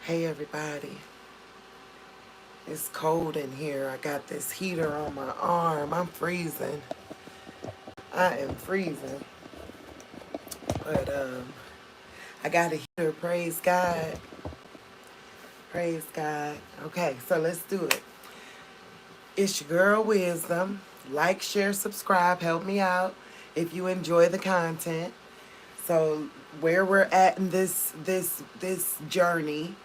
Hey everybody, it's cold in here. I got this heater on my arm. I'm freezing. I am freezing. But I got a heater. Praise God. Praise God. Okay, so let's do it. It's your girl Wisdom. Like, share, subscribe. Help me out if you enjoy the content. So where we're at in this journey,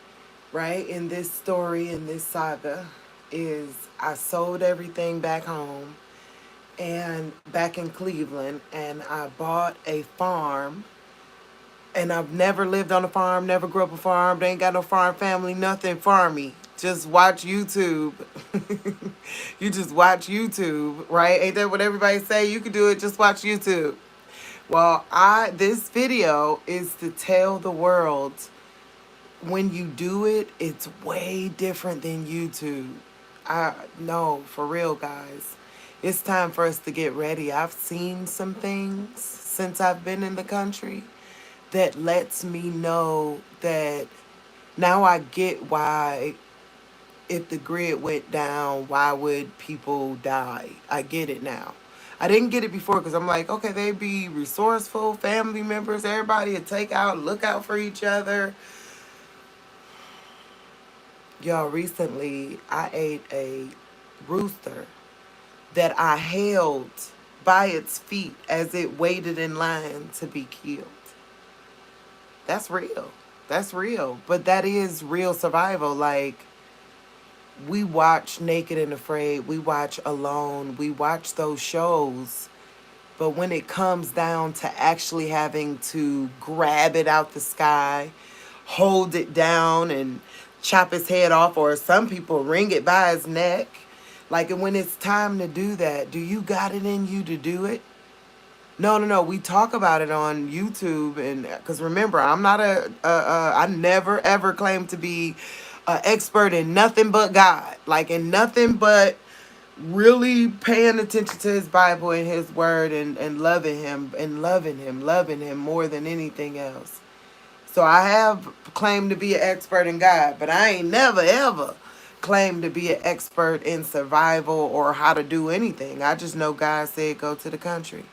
right? In this story, in this saga, is I sold everything back home and back in Cleveland, and I bought a farm. And I've never lived on a farm, never grew up a farm, they ain't got no farm family, nothing farmy. Just watch YouTube. You just watch YouTube, right? Ain't that what everybody say? You can do it, just watch YouTube. Well, I this video is to tell the world when you do it, it's way different than YouTube. I no, for real, guys. It's time for us to get ready. I've seen some things since I've been in the country that lets me know that now I get why if the grid went down, why would people die? I get it now. I didn't get it before because I'm like, okay, they be resourceful, family members, everybody would take out, look out for each other. Y'all, recently I ate a rooster that I held by its feet as it waited in line to be killed. That's real. That's real. But that is real survival. Like, we watch Naked and Afraid, we watch Alone, we watch those shows. But when it comes down to actually having to grab it out the sky, hold it down and chop his head off, or some people wring it by his neck. Like, and when it's time to do that, do you got it in you to do it? No, no, no. We talk about it on YouTube, and because remember, I'm not I never ever claim to be an expert in nothing but God, like in nothing but really paying attention to His Bible and His Word, and loving Him and loving Him more than anything else. So I have claimed to be an expert in God, but I ain't never ever claimed to be an expert in survival or how to do anything. I just know God said go to the country.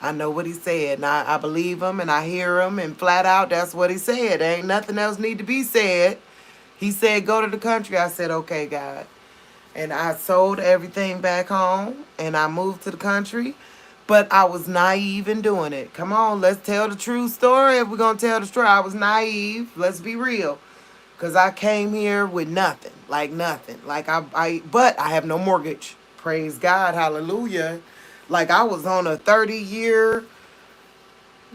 I know what he said, and I believe him, and I hear him, and flat out, that's what he said. There ain't nothing else need to be said. He said, go to the country. I said, okay, God. And I sold everything back home, and I moved to the country, but I was naive in doing it. Come on, let's tell the true story. If we're going to tell the story, I was naive. Let's be real. Because I came here with nothing, like nothing. Like but I have no mortgage. Praise God, hallelujah. Like I was on a 30-year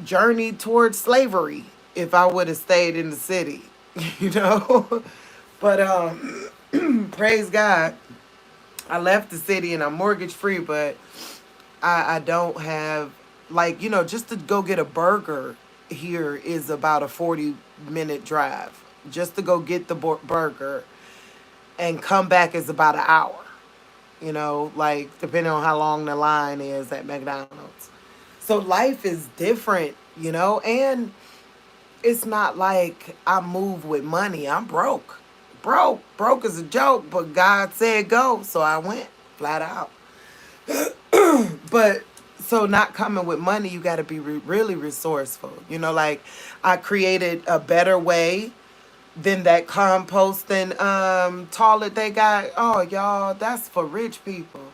journey towards slavery if I would have stayed in the city, you know. But praise God, I left the city and I'm mortgage free. But I don't have, like, just to go get a burger here is about a 40-minute drive. Just to go get the burger and come back is about an hour. Like depending on how long the line is at McDonald's. So life is different, and it's not like I move with money. I'm broke. Broke is a joke, but God said go, so I went flat out. But so not coming with money, you got to be really resourceful. Like I created a better way than that composting toilet they got. Oh, y'all, that's for rich people.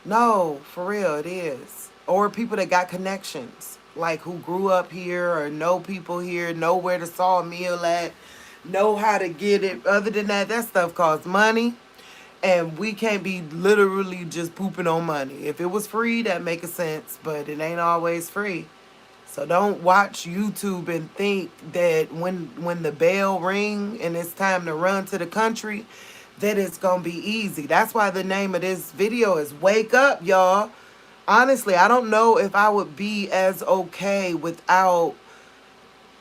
No, for real, it is. Or people that got connections, like who grew up here or know people here, know where the sawmill at, know how to get it. Other than that, that stuff costs money, and we can't be literally just pooping on money. If it was free, that make a sense, but it ain't always free. So don't watch YouTube and think that when the bell ring and it's time to run to the country, that it's gonna be easy. That's why the name of this video is Wake Up, y'all. Honestly, I don't know if I would be as okay without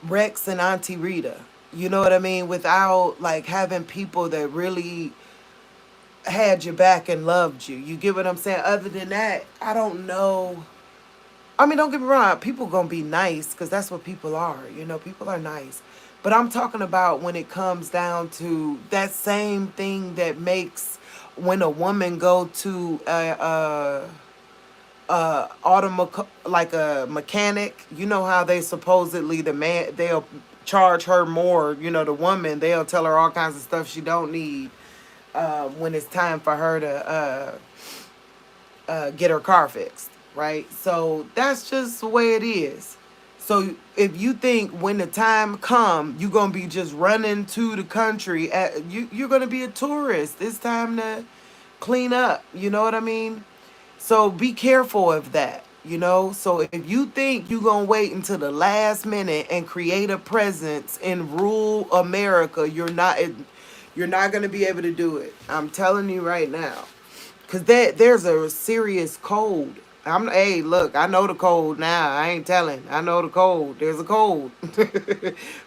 Rex and Auntie Rita. You know what I mean? Without like having people that really had your back and loved you. You get what I'm saying? Other than that, I don't know. I mean, don't get me wrong. People gonna be nice because that's what people are. People are nice. But I'm talking about when it comes down to that same thing that makes when a woman go to like a mechanic. You know how they supposedly the man they'll charge her more. You know, the woman they'll tell her all kinds of stuff she don't need when it's time for her to get her car fixed, right? So that's just the way it is. So if you think when the time come, you're gonna be just running to the country, you're gonna be a tourist. It's time to clean up. You know what I mean? So be careful of that. You know. So if you think you're gonna wait until the last minute and create a presence in rural America, You're not gonna be able to do it. I'm telling you right now. Cause there's a serious cold. Hey, look, I know the cold now. I ain't telling. I know the cold. There's a cold.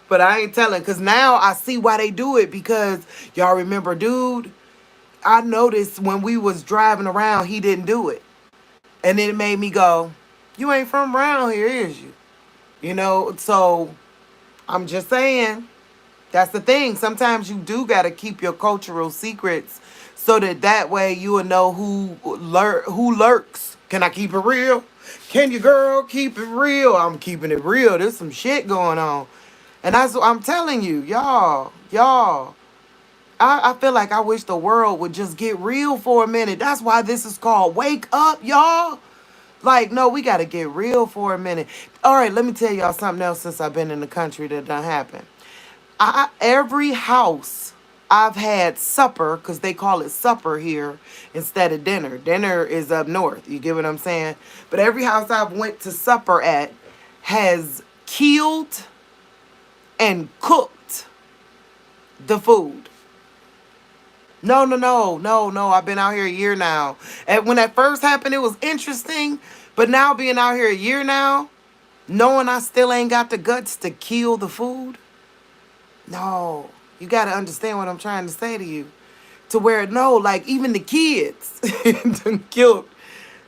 But I ain't telling. Cause now I see why they do it. Because y'all remember, dude, I noticed when we was driving around, he didn't do it. And then it made me go, you ain't from around here, is you? You know, so I'm just saying. That's the thing. Sometimes you do got to keep your cultural secrets so that way you will know who lurks. Can I keep it real? Can you, girl, keep it real? I'm keeping it real. There's some shit going on. And that's what I'm telling you. Y'all. I feel like I wish the world would just get real for a minute. That's why this is called Wake Up, y'all. Like, no, we got to get real for a minute. All right, let me tell y'all something else since I've been in the country that done happened. Every house I've had supper, because they call it supper here instead of dinner. Dinner is up north. You get what I'm saying? But every house I've went to supper at has killed and cooked the food. No. I've been out here a year now. And when that first happened, it was interesting. But now being out here a year now, knowing I still ain't got the guts to kill the food. No, you got to understand what I'm trying to say to you. To where, no, like even the kids done killed.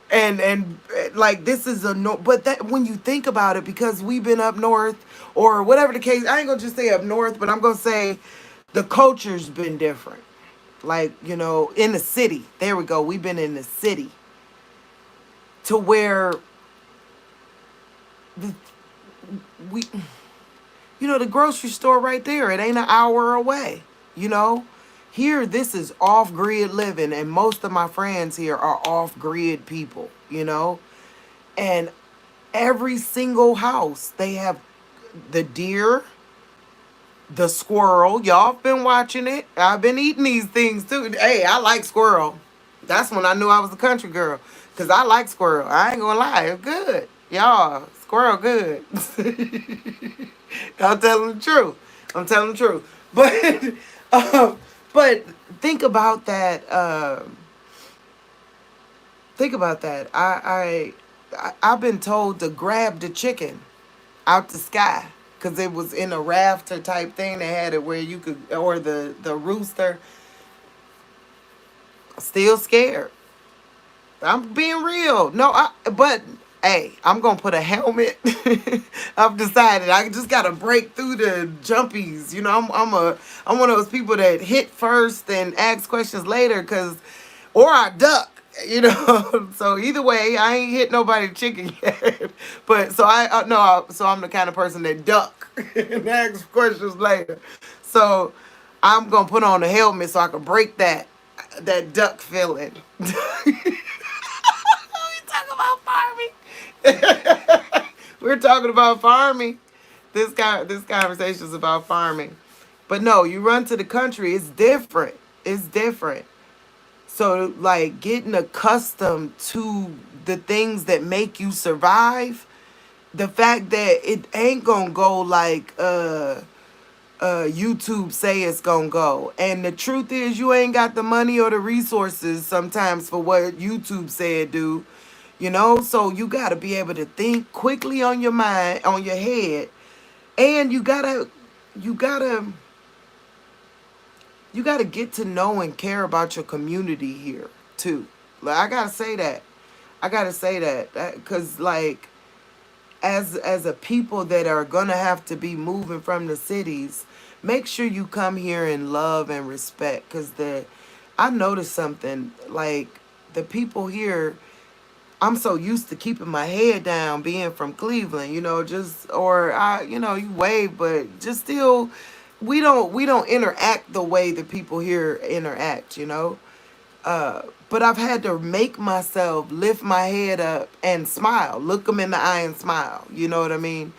And like this is no, but that when you think about it, because we've been up north or whatever the case, I ain't gonna just say up north, but I'm gonna say the culture's been different. Like, you know, in the city, there we go. We've been in the city to where the, we, you know, the grocery store right there, it ain't an hour away, you know. Here, this is off-grid living, and most of my friends here are off-grid people, you know. And every single house, they have the deer, the squirrel. Y'all been watching it. I've been eating these things, too. Hey, I like squirrel. That's when I knew I was a country girl, because I like squirrel. I ain't gonna lie, it's good. Y'all, squirrel good. I'm telling the truth. I'm telling the truth. But but think about that. Think about that. I've been told to grab the chicken out the sky because it was in a rafter type thing. They had it where you could, or the rooster. Still scared. I'm being real. No, but hey, I'm gonna put a helmet. I've decided I just gotta break through the jumpies. You know, I'm one of those people that hit first and ask questions later, or I duck. You know, so either way, I ain't hit nobody chicken yet. But so no, so I'm the kind of person that duck and ask questions later. So I'm gonna put on a helmet so I can break that duck feeling. Talk about farming. We're talking about farming. This conversation is about farming. But no, you run to the country, it's different. It's different. So like getting accustomed to the things that make you survive, the fact that it ain't gonna go like YouTube say it's gonna go. And the truth is you ain't got the money or the resources sometimes for what YouTube said do. You know, so you gotta be able to think quickly on your mind, on your head, and you gotta get to know and care about your community here too. Like I gotta say that, because like as a people that are gonna have to be moving from the cities, make sure you come here in love and respect. Cause I noticed something, like the people here, I'm so used to keeping my head down being from Cleveland, just or you wave, but just still we don't interact the way the people here interact. But I've had to make myself lift my head up and smile, look them in the eye and smile. You know what I mean?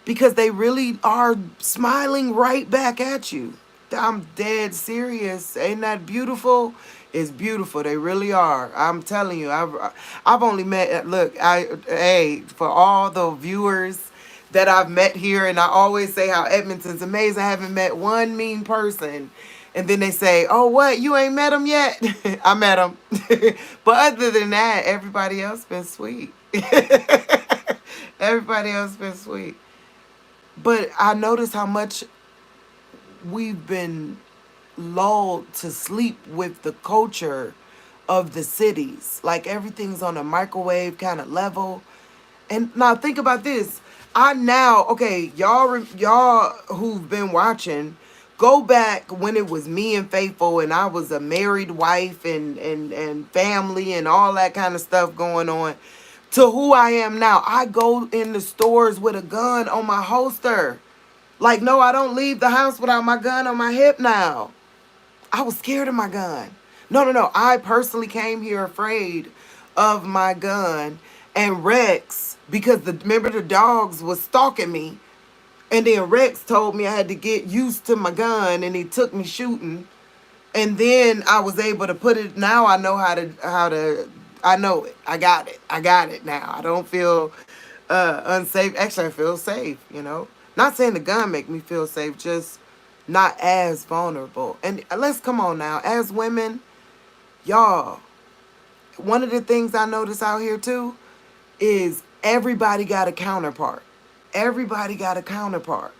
Because they really are smiling right back at you. I'm dead serious. Ain't that beautiful? It's beautiful. They really are. I'm telling you. I've only met. Look, hey, for all the viewers that I've met here, and I always say how Edmonton's amazing. I haven't met one mean person. And then they say, "Oh, what? You ain't met him yet?" I met him. But other than that, everybody else been sweet. Everybody else been sweet. But I notice how much we've been lulled to sleep with the culture of the cities. Like everything's on a microwave kind of level. And now think about this. Okay, y'all who've been watching, go back when it was me and Faithful and I was a married wife and family and all that kind of stuff going on to who I am now. I go in the stores with a gun on my holster. Like, no, I don't leave the house without my gun on my hip now. I was scared of my gun. No, no, no. I personally came here afraid of my gun and Rex because remember the dogs was stalking me. And then Rex told me I had to get used to my gun and he took me shooting. And then I was able to put it. Now I know how to I know it. I got it. I got it now. I don't feel unsafe. Actually, I feel safe. Not saying the gun make me feel safe, just not as vulnerable. And let's come on now. As women, y'all, one of the things I notice out here too is everybody got a counterpart. Everybody got a counterpart.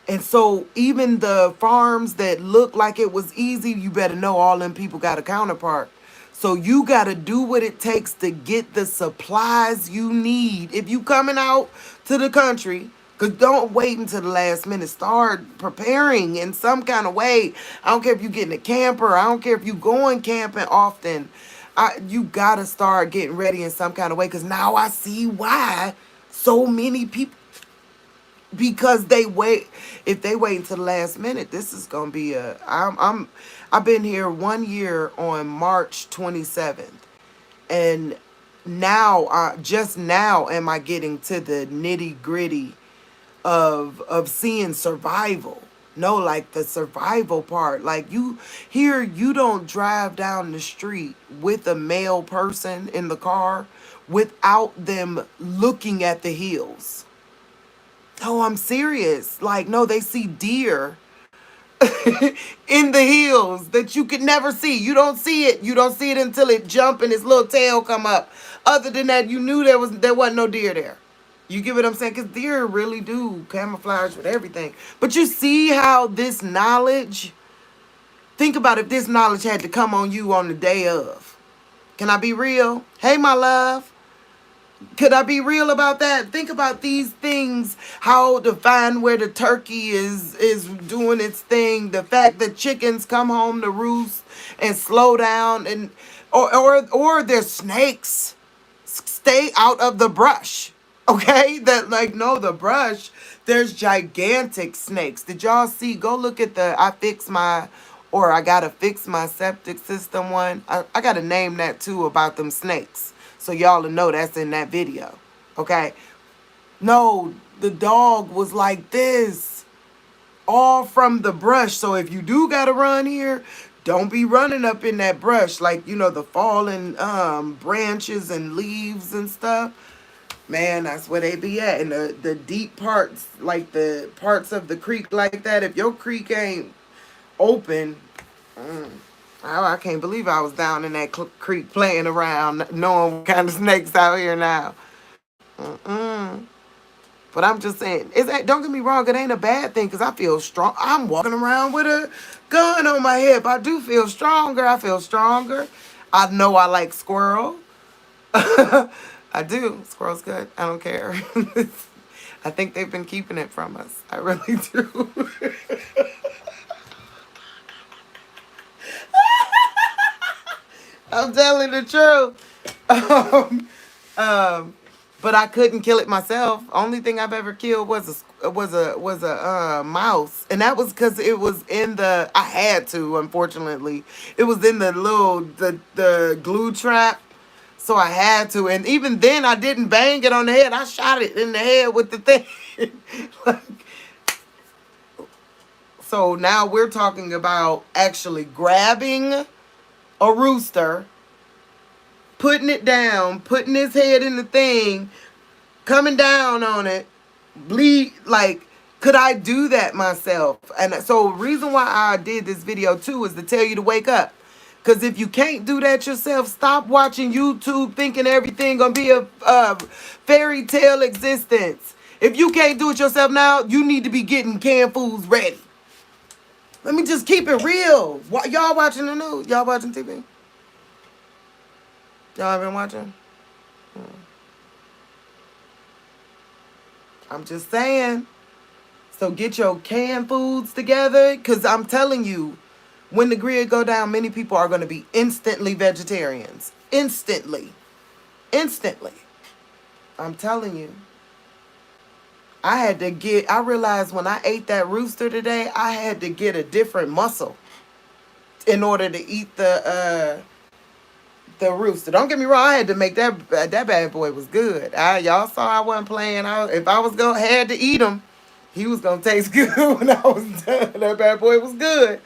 And so even the farms that look like it was easy, you better know all them people got a counterpart. So you got to do what it takes to get the supplies you need. If you coming out to the country, because don't wait until the last minute. Start preparing in some kind of way. I don't care if you getting a camper. I don't care if you going camping often. You got to start getting ready in some kind of way because now I see why so many people, because they wait. If they wait until the last minute, this is gonna be I've been here 1 year on March 27th, and now just now am I getting to the nitty gritty of seeing survival. No, like the survival part. Like you don't drive down the street with a male person in the car without them looking at the hills. Oh, I'm serious. Like, no, they see deer in the hills that you could never see. You don't see it. You don't see it until it jump and its little tail come up. Other than that, you knew there wasn't no deer there. You get what I'm saying? Because deer really do camouflage with everything. But you see how this knowledge, think about if this knowledge had to come on you on the day of. Can I be real? Hey, my love. Could I be real about that? Think about these things, how to find where the turkey is doing its thing, the fact that chickens come home to roost and slow down, and or there's snakes. Stay out of the brush. Okay? That like no, the brush, there's gigantic snakes. Did y'all see? Go look at I gotta fix my septic system one. I gotta name that too about them snakes. So y'all will know that's in that video. Okay? No, the dog was like this. All from the brush. So if you do gotta run here, don't be running up in that brush. Like, the fallen branches and leaves and stuff. Man, that's where they be at. And the deep parts, like the parts of the creek like that, if your creek ain't open, I can't believe I was down in that creek playing around, knowing what kind of snakes out here now. But I'm just saying, don't get me wrong, it ain't a bad thing because I feel strong. I'm walking around with a gun on my hip. I do feel stronger. I feel stronger. I know I like squirrel. I do. Squirrel's good. I don't care. I think they've been keeping it from us. I really do. I'm telling the truth. Um, um, but I couldn't kill it myself. Only thing I've ever killed was a mouse, and that was because it was in the. I had to, unfortunately. It was in the glue trap, so I had to. And even then, I didn't bang it on the head. I shot it in the head with the thing. Like, so now we're talking about actually grabbing a rooster, putting it down, putting his head in the thing, coming down on it, bleed. Like, could I do that myself? And so reason why I did this video too is to tell you to wake up. Because if you can't do that yourself, stop watching YouTube thinking everything gonna be a fairy tale existence. If you can't do it yourself now, you need to be getting canned foods ready. Let me just keep it real. Y'all watching the news? Y'all watching TV? Y'all been watching? I'm just saying. So get your canned foods together, because I'm telling you, when the grid go down, many people are going to be instantly vegetarians. Instantly. Instantly. I'm telling you. I realized when I ate that rooster today, I had to get a different muscle in order to eat the rooster. Don't get me wrong, I had to make that bad boy was good. Y'all saw I wasn't playing. If I was had to eat him, he was gonna taste good when I was done. That bad boy was good,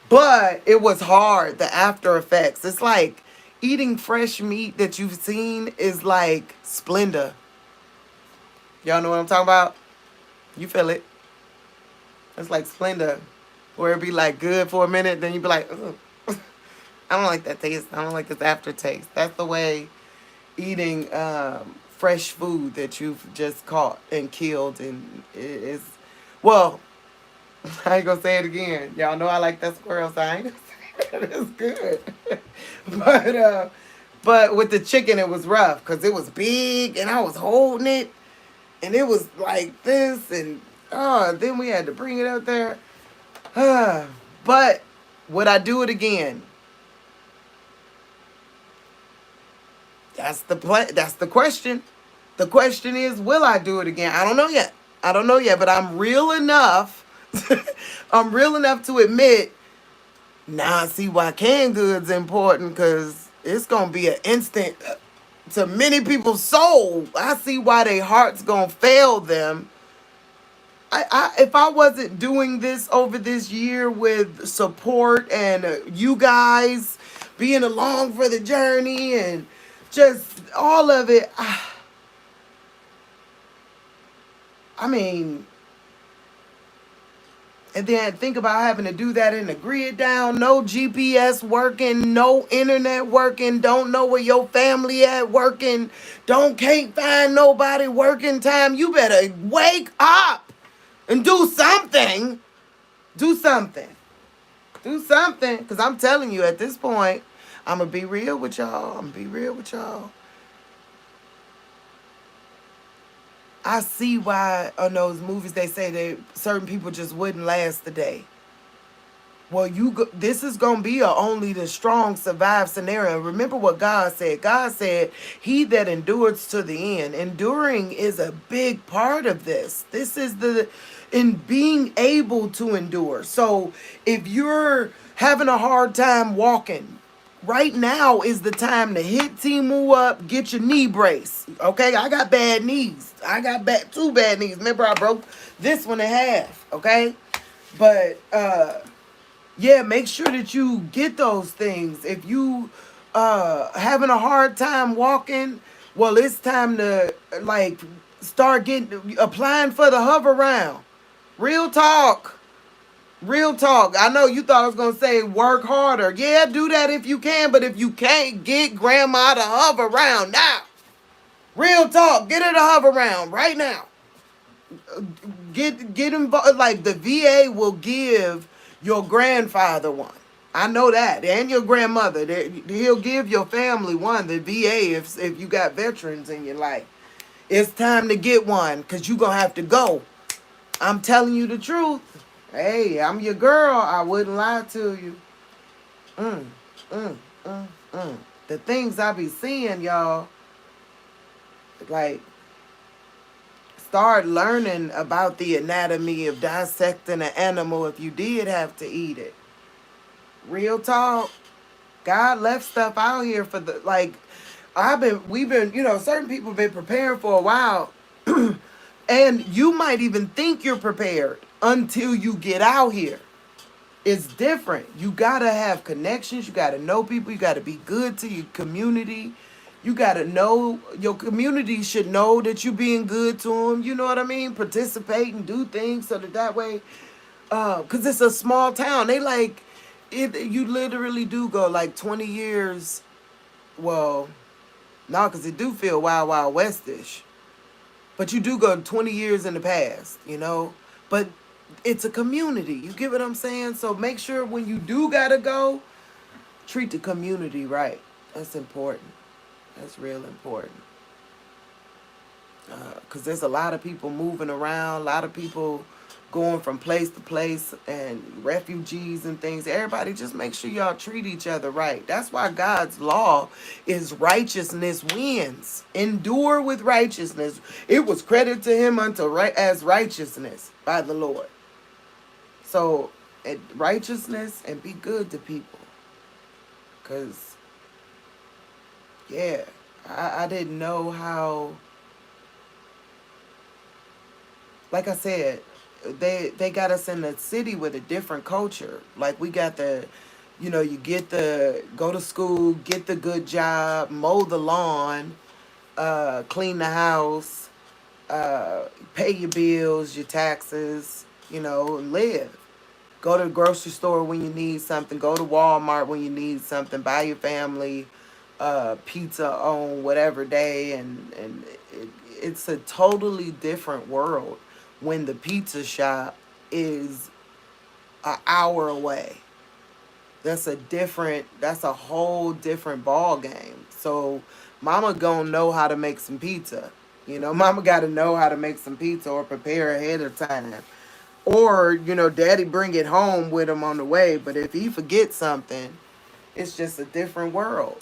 but it was hard. The after effects. It's like eating fresh meat that you've seen is like Splenda. Y'all know what I'm talking about? You feel it? It's like Splenda, where it be like good for a minute, then you be like, ugh. I don't like that taste. I don't like this aftertaste. That's the way eating fresh food that you've just caught and killed, and it is. Well, I ain't gonna say it again. Y'all know I like that squirrel, so I ain't gonna say it. It's good. But with the chicken, it was rough because it was big, and I was holding it, and it was like this, and then we had to bring it up there. But would I do it again? That's the question. The question is, will I do it again? I don't know yet. But I'm real enough. I'm real enough to admit. Now I see why canned goods important, because it's gonna be an instant to many people's soul. I see why their heart's gonna fail them. If I wasn't doing this over this year with support and you guys being along for the journey and just all of it, I mean, and then think about having to do that in the grid down, no GPS working, no internet working, don't know where your family at working, can't find nobody working time. You better wake up and do something. Do something. Do something. Because I'm telling you, at this point, I'm going to be real with y'all. I see why on those movies they say that certain people just wouldn't last the day. Well, this is going to be only the strong survive scenario. Remember what God said. God said, he that endures to the end. Enduring is a big part of this. This is in being able to endure. So if you're having a hard time walking, right now is the time to hit Temu up, get your knee brace. Okay, I got bad knees. I got two bad knees. Remember, I broke this one in half. Okay, but yeah, make sure that you get those things. If you having a hard time walking, well, it's time to like start applying for the hover round. Real talk. Real talk. I know you thought I was going to say work harder. Yeah, do that if you can. But if you can't, get grandma to hover around now. Real talk. Get her to hover around right now. Get involved. Like the VA will give your grandfather one. I know that. And your grandmother. He'll give your family one. The VA if you got veterans in your life. It's time to get one because you're going to have to go. I'm telling you the truth. Hey, I'm your girl. I wouldn't lie to you. Mm, mm, mm. The things I be seeing, y'all, like, start learning about the anatomy of dissecting an animal if you did have to eat it. Real talk. God left stuff out here for the, like, we've been, certain people been preparing for a while. And you might even think you're prepared until you get out here. It's different. You gotta have connections. You gotta know people. You gotta be good to your community. You gotta know your community should know that you being good to them. You know what I mean? Participate and do things so that way, cause it's a small town. They like, you literally do go like 20 years. Well, no, cause it do feel wild, wild westish. But you do go 20 years in the past. But it's a community. You get what I'm saying? So make sure when you do gotta go, treat the community right. That's important. That's real important. Because there's a lot of people moving around, a lot of people going from place to place, and refugees and things. Everybody just make sure y'all treat each other right. That's why God's law is righteousness wins. Endure with righteousness. It was credited to him as righteousness by the Lord. So, righteousness and be good to people. Because, yeah, I didn't know how, like I said, they got us in the city with a different culture. Like we got you go to school, get the good job, mow the lawn, clean the house, pay your bills, your taxes, live. Go to the grocery store when you need something. Go to Walmart when you need something. Buy your family pizza on whatever day, and it's a totally different world when the pizza shop is an hour away. That's a whole different ball game. So mama gonna know how to make some pizza. Mama gotta know how to make some pizza or prepare ahead of time. Or, daddy bring it home with him on the way. But if he forgets something, it's just a different world.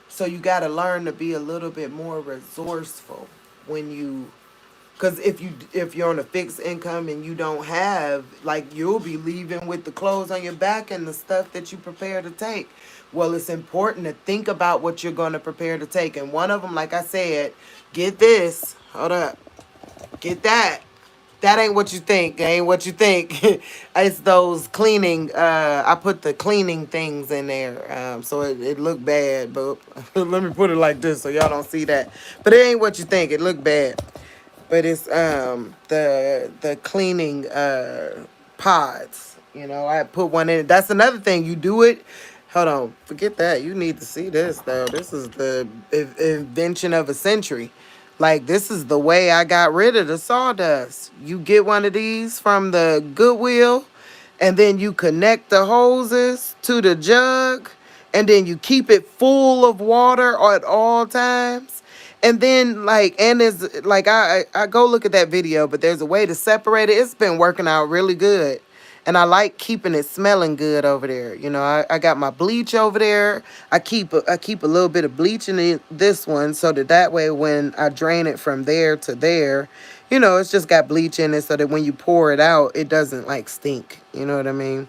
So you gotta learn to be a little bit more resourceful when you, because if you're on a fixed income and you don't have, like, you'll be leaving with the clothes on your back and the stuff that you prepare to take. Well, it's important to think about what you're going to prepare to take. And one of them, like I said, get this. Hold up. Get that. That ain't what you think. Ain't what you think. It's those cleaning. I put the cleaning things in there, so it looked bad. But let me put it like this so y'all don't see that. But it ain't what you think. It looked bad. But it's the cleaning pods. I put one in. That's another thing. You do it. Hold on, forget that. You need to see this though. This is the invention of a century. Like, this is the way I got rid of the sawdust. You get one of these from the Goodwill, and then you connect the hoses to the jug, and then you keep it full of water at all times. And then, and there's, I go look at that video, but there's a way to separate it. It's been working out really good. And I like keeping it smelling good over there. I got my bleach over there. I keep a little bit of bleach in this one so that way when I drain it from there to there, it's just got bleach in it so that when you pour it out, it doesn't stink. You know what I mean?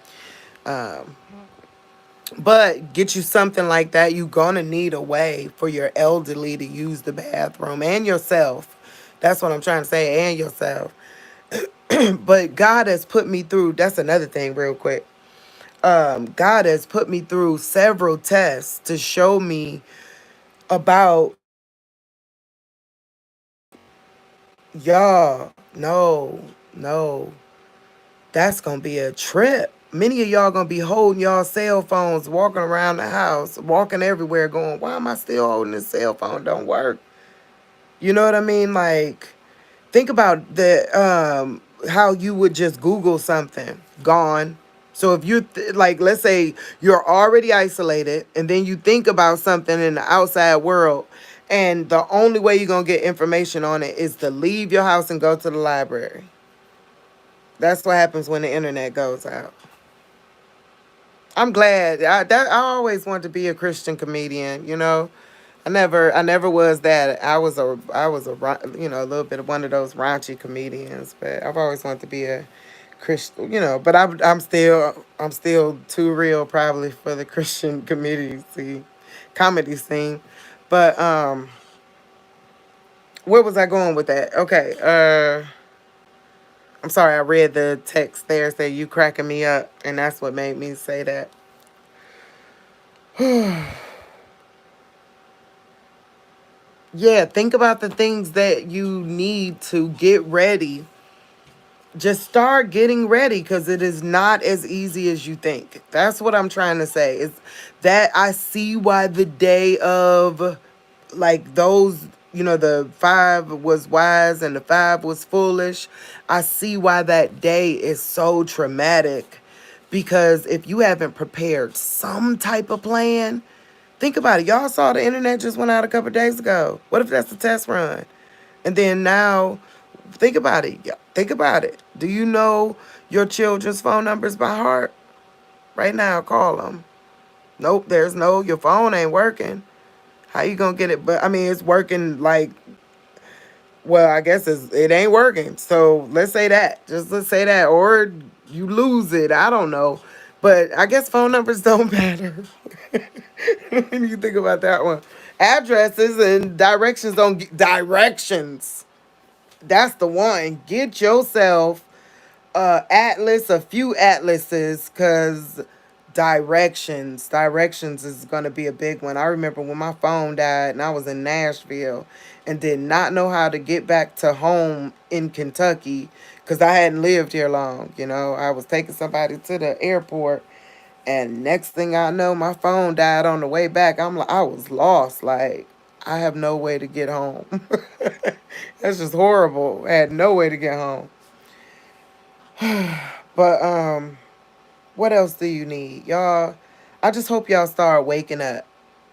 But get you something like that. You're going to need a way for your elderly to use the bathroom and yourself. That's what I'm trying to say, and yourself. But God has put me through, that's another thing real quick. God has put me through several tests to show me about, y'all, no, that's going to be a trip. Many of y'all going to be holding y'all cell phones, walking around the house, walking everywhere going, why am I still holding this cell phone? Don't work. You know what I mean? Like, think about how you would just Google something, gone. So if you let's say you're already isolated, and then you think about something in the outside world, And the only way you're going to get information on it is to leave your house and go to the library. That's what happens when the internet goes out. I'm glad. I always wanted to be a Christian comedian, you know. I never was that. I was a little bit of one of those raunchy comedians, but I've always wanted to be a Christian, you know, but I'm still too real probably for the Christian comedy scene. But where was I going with that? Okay, I'm sorry, I read the text there say you cracking me up, and that's what made me say that. Yeah, think about the things that you need to get ready. Just start getting ready because it is not as easy as you think. That's what I'm trying to say. Is that I see why the day of, like, those, the five was wise and the five was foolish. I see why that day is so traumatic, because if you haven't prepared some type of plan, think about it. Y'all saw the internet just went out a couple days ago. What if that's a test run? And then now, think about it. Yeah, think about it. Do you know your children's phone numbers by heart? Right now, call them. Nope, your phone ain't working. How you gonna get it? But I mean, it's working like, well, I guess it ain't working. So let's say that. Just let's say that. Or you lose it. I don't know. But I guess phone numbers don't matter. When you think about that one. Addresses and directions don't get directions. That's the one. Get yourself atlas, a few atlases, because directions is going to be a big one. I remember when my phone died and I was in Nashville and did not know how to get back to home in Kentucky because I hadn't lived here long. I was taking somebody to the airport, and next thing I know, my phone died on the way back. I was lost. Like, I have no way to get home. That's just horrible. I had no way to get home. But what else do you need? Y'all, I just hope y'all start waking up,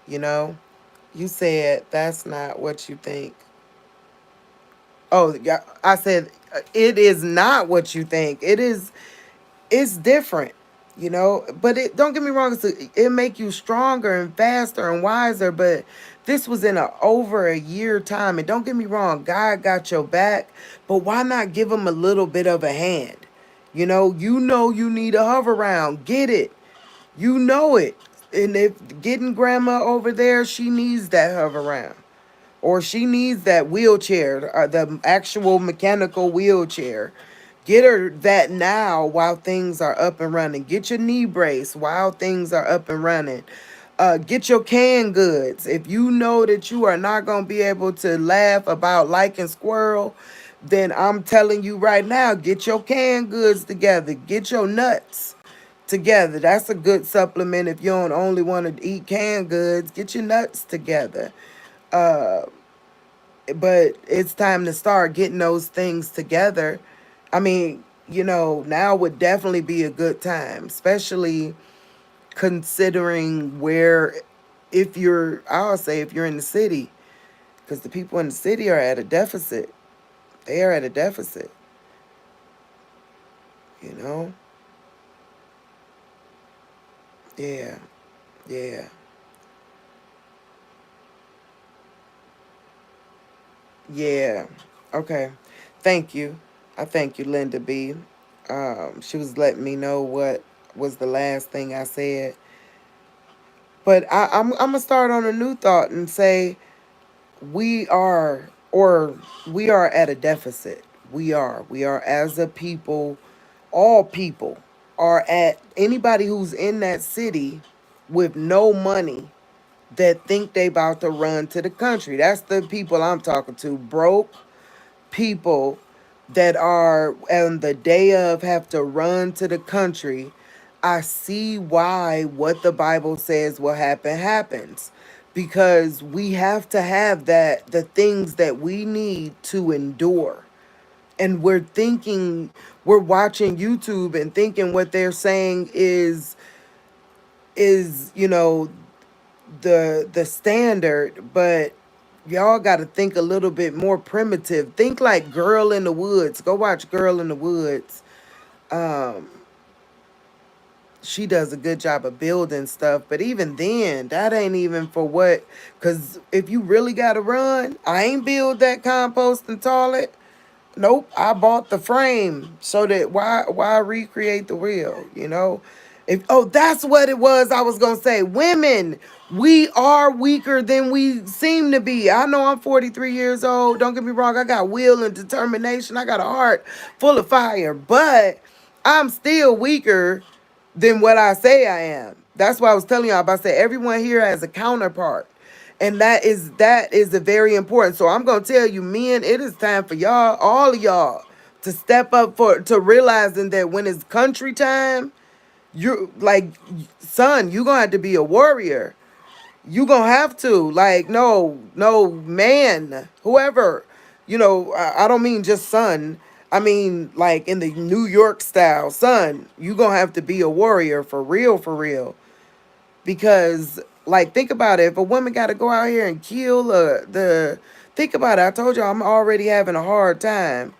you know? You said that's not what you think. Oh, yeah, I said it is not what you think. It's different, but it, don't get me wrong, it make you stronger and faster and wiser, but this was in over a year time. And don't get me wrong, God got your back, but why not give him a little bit of a hand? You need a hover round. Get it. You know it. And if getting grandma over there, she needs that hover round. Or she needs that wheelchair, the actual mechanical wheelchair. Get her that now while things are up and running. Get your knee brace while things are up and running. Get your canned goods. If you know that you are not going to be able to laugh about liking squirrel, then I'm telling you right now, get your canned goods together. Get your nuts together. That's a good supplement if you don't only want to eat canned goods. Get your nuts together. But it's time to start getting those things together. I mean, now would definitely be a good time, especially considering where, I'll say if you're in the city, because the people in the city are at a deficit. They are at a deficit, you know? Yeah, yeah, yeah. Okay. Thank you. I thank you, Linda B. She was letting me know what was the last thing I said. But I'm gonna start on a new thought and say we are at a deficit. We are as a people, all people are at, anybody who's in that city with no money that think they about to run to the country. That's the people I'm talking to. Broke people that are on the day of have to run to the country. I see why what the Bible says will happen happens, because we have to have the things that we need to endure. And we're watching YouTube and thinking what they're saying is the standard, but y'all got to think a little bit more primitive. Think like Girl in the Woods. Go watch Girl in the Woods. Um, she does a good job of building stuff, but even then, that ain't even for what. Because if you really got to run, I ain't build that composting toilet. Nope, I bought the frame so that why recreate the wheel, you know? If oh, that's what it was I was going to say. Women, we are weaker than we seem to be. I know I'm 43 years old. Don't get me wrong, I got will and determination. I got a heart full of fire, but I'm still weaker than what I say I am. That's why I was telling y'all about say everyone here has a counterpart. And that is a very important. So I'm gonna tell you, men, it is time for y'all, all of y'all, to step up for to realizing that when it's country time, you're like, son, you gonna have to be a warrior. You gonna have to. Like, no, man, whoever, I don't mean just son. I mean like in the New York style, son, you gonna have to be a warrior for real, for real. Because like think about it, if a woman got to go out here and kill the think about it. I told you I'm already having a hard time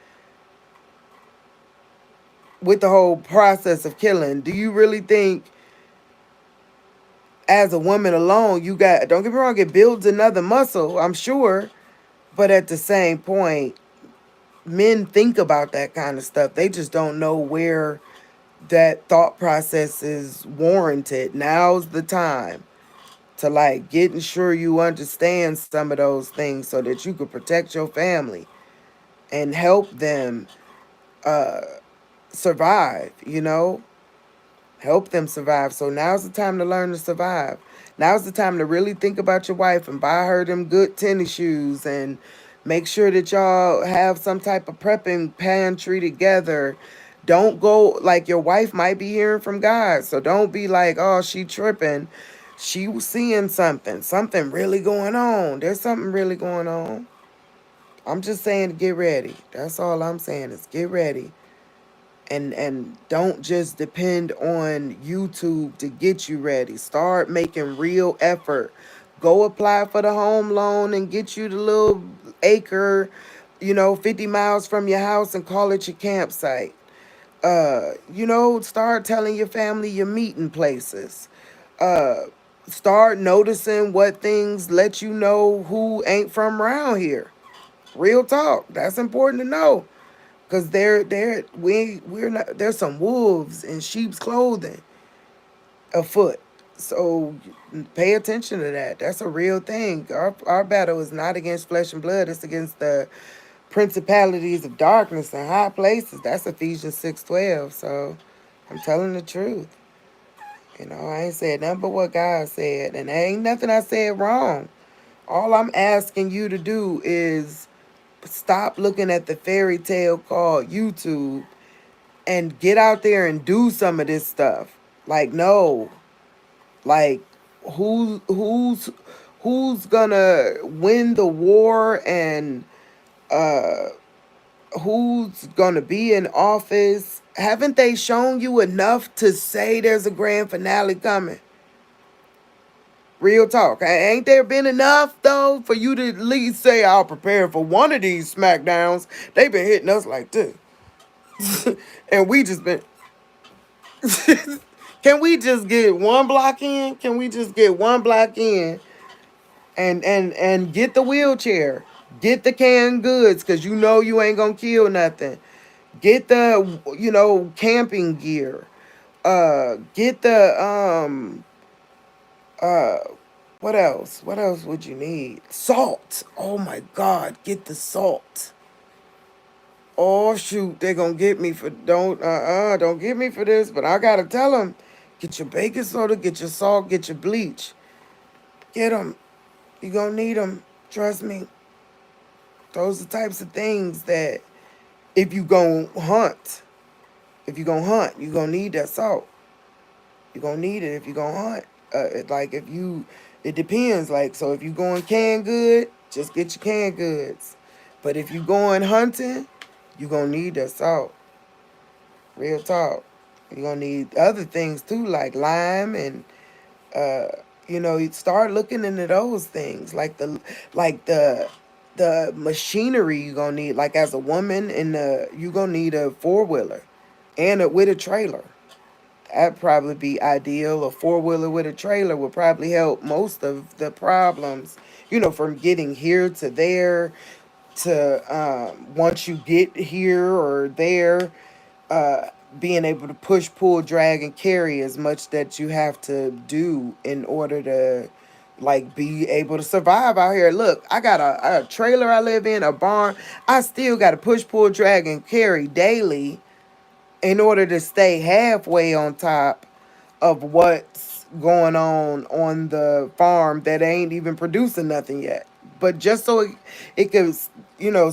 with the whole process of killing. Do you really think as a woman alone you got, don't get me wrong, it builds another muscle, I'm sure, but at the same point, men think about that kind of stuff. They just don't know where that thought process is warranted. Now's the time to like getting sure you understand some of those things so that you could protect your family and help them survive, help them survive. So now's the time to learn to survive. Now's the time to really think about your wife and buy her them good tennis shoes and make sure that y'all have some type of prepping pantry together. Don't go like your wife might be hearing from God. So don't be like, oh, she tripping. She was seeing something really going on. There's something really going on. I'm just saying to get ready. That's all I'm saying is get ready. And don't just depend on YouTube to get you ready. Start making real effort. Go apply for the home loan and get you the little acre, 50 miles from your house and call it your campsite. Start telling your family your meeting places. Uh, Start noticing what things let you know who ain't from around here. Real talk. That's important to know. Cause we're not, there's some wolves in sheep's clothing afoot. So pay attention to that. That's a real thing. Our battle is not against flesh and blood. It's against the principalities of darkness and high places. That's Ephesians 6:12. So I'm telling the truth. I ain't said nothing but what God said. And there ain't nothing I said wrong. All I'm asking you to do is stop looking at the fairy tale called YouTube and get out there and do some of this stuff. Like, no. Like, who's gonna win the war, and uh who's gonna be in office? Haven't they shown you enough to say there's a grand finale coming? Real talk. Ain't there been enough though for you to at least say I'll prepare for one of these smackdowns? They've been hitting us like this. And we just been can we just get one block in? Can we just get one block in and get the wheelchair? Get the canned goods, cause you ain't gonna kill nothing. Get the camping gear. Get the uh what else? What else would you need? Salt. Oh my God, get the salt. Oh shoot, they gonna get me for don't get me for this, but I gotta tell them, get your baking soda, get your salt, get your bleach, get them. You gonna need them. Trust me. Those are the types of things that if you gonna hunt, you gonna need that salt. You gonna need it if you gonna hunt. It depends. Like, so if you going canned good, just get your canned goods. But if you going hunting, you gonna need that salt. Real talk. You're gonna need other things too, like lime and You know, you start looking into those things, like the machinery you gonna need. Like as a woman, you gonna need a 4-wheeler and with a trailer. That'd probably be ideal. A 4-wheeler with a trailer would probably help most of the problems. You know, from getting here to there to once you get here or there, uh, being able to push, pull, drag, and carry as much that you have to do in order to like be able to survive out here. Look, I got a trailer I live in, a barn. I still got to push, pull, drag, and carry daily in order to stay halfway on top of what's going on the farm that ain't even producing nothing yet. But just so it could,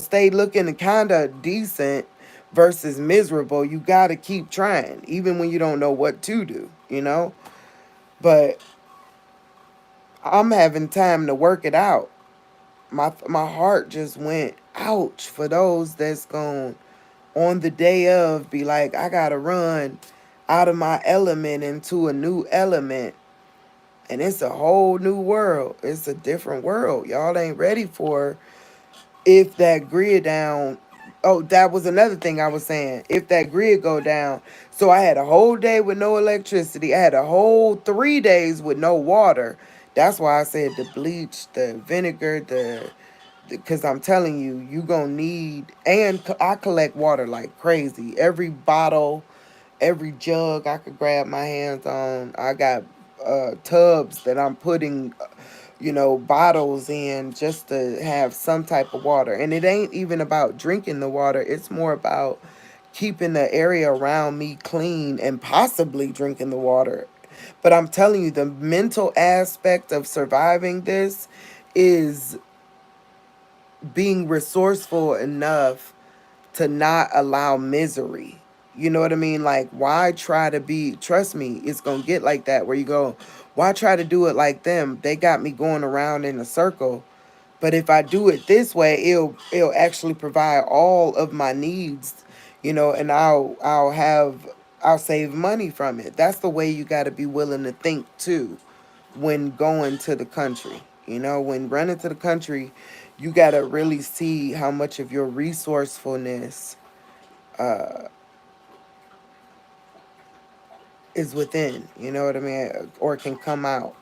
stay looking kind of decent versus miserable, you got to keep trying, even when you don't know what to do. But I'm having time to work it out. My heart just went ouch for those that's going on the day of be like, I gotta run out of my element into a new element. And it's a whole new world. It's a different world. Y'all ain't ready for if that grid down. Oh, that was another thing I was saying. If that grid go down. So I had a whole day with no electricity. I had a whole 3 days with no water. That's why I said the bleach, the vinegar, because I'm telling you, you gonna need, and I collect water like crazy. Every bottle, every jug I could grab my hands on. I got tubs that I'm putting, bottles in just to have some type of water. And it ain't even about drinking the water. It's more about keeping the area around me clean and possibly drinking the water. But I'm telling you, the mental aspect of surviving this is being resourceful enough to not allow misery. You know what I mean? Like, why try to be, trust me, it's going to get like that where you go, why try to do it like them? They got me going around in a circle. But if I do it this way, it'll actually provide all of my needs, and I'll save money from it. That's the way you got to be willing to think too when going to the country. When running to the country, you got to really see how much of your resourcefulness is within, you know what I mean? Or can come out.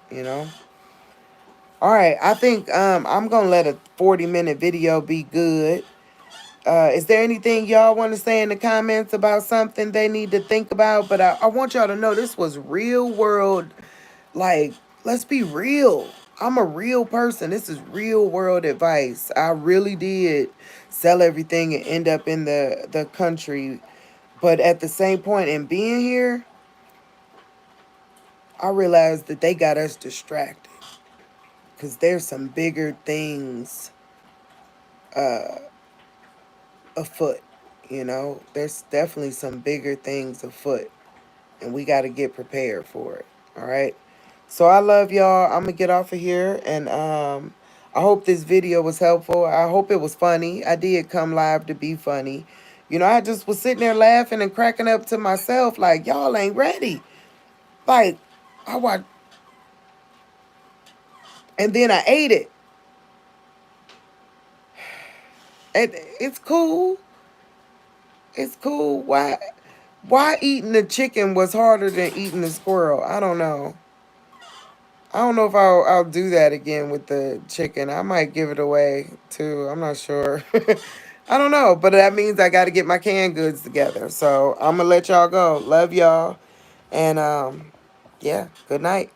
All right, I think I'm going to let a 40-minute video be good. Is there anything y'all want to say in the comments about something they need to think about? But I want y'all to know this was real world. Like, let's be real. I'm a real person. This is real world advice. I really did sell everything and end up in the country. But at the same point, in being here, I realized that they got us distracted. Because there's some bigger things afoot. There's definitely some bigger things afoot. And we got to get prepared for it. All right. So I love y'all. I'm going to get off of here. And I hope this video was helpful. I hope it was funny. I did come live to be funny. I just was sitting there laughing and cracking up to myself like, y'all ain't ready. Like, I watched. And then I ate it. And it's cool. It's cool. Why eating the chicken was harder than eating the squirrel? I don't know. I don't know if I'll do that again with the chicken. I might give it away too. I'm not sure. I don't know, but that means I got to get my canned goods together. So I'm gonna let y'all go. Love y'all, and yeah, good night.